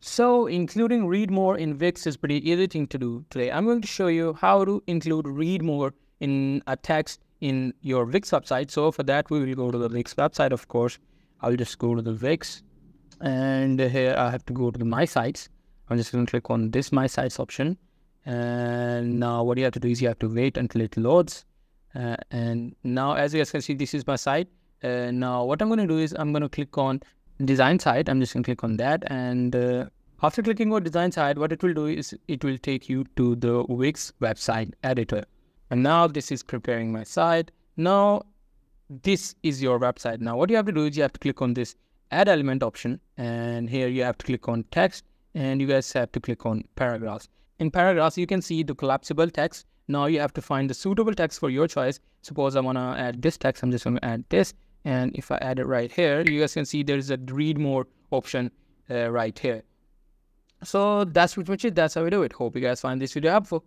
So including read more in Wix is pretty easy thing to do today. I'm going to show you how to include read more in a text in your Wix website. So for that, we will go to the Wix website, of course. I'll just go to the Wix, and here I have to go to the My Sites. I'm just going to click on this My Sites option. And now what you have to do is you have to wait until it loads. And now as you guys can see, this is my site. Now what I'm going to do is I'm going to click on design site. I'm just going to click on that, and after clicking on design site, what it will do is it will take you to the Wix website editor. And now this is preparing my site. Now this is your website. Now what you have to do is you have to click on this add element option, and here you have to click on text, and you guys have to click on paragraphs. In paragraphs, you can see the collapsible text. Now you have to find the suitable text for your choice. Suppose I want to add this text, I'm just going to add this. And if I add it right here, you guys can see there is a read more option right here. So that's pretty much it. That's how we do it. Hope you guys find this video helpful.